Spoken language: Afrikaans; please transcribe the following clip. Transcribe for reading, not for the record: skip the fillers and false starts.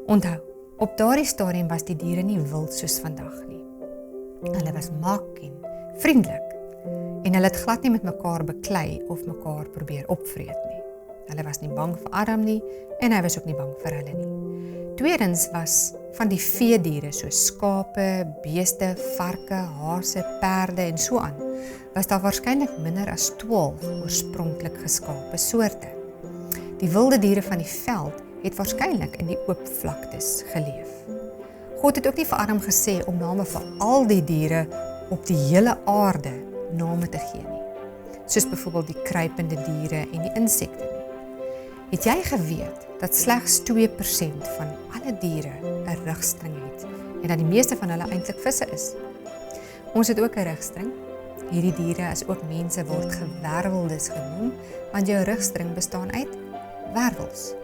Onthou, op daardie stadium was die diere nie wild soos vandag nie. Hulle was mak en vriendelik en hulle het glad nie met mekaar beklei of mekaar probeer opvreet nie. Hulle was nie bang vir Adam nie en hy was ook nie bang vir hulle nie. Tweedens was van die veediere soos skape, beeste, varke, hase, perde en so aan, was daar waarskynlik minder as 12 oorspronklik geskape soorte. Die wilde diere van die veld het waarskynlik in die oop vlaktes geleef. God het ook nie vir Adam gesê om name vir al die diere op die hele aarde name te gee nie, soos byvoorbeeld die kruipende diere en die insekte nie. Het jy geweet dat slegs 2% van alle diere 'n rugstring het en dat die meeste van hulle eintlik visse is? Ons het ook 'n rugstring. Hierdie diere as ook mense word gewerweldes genoem, want jou rugstring bestaan uit wervels.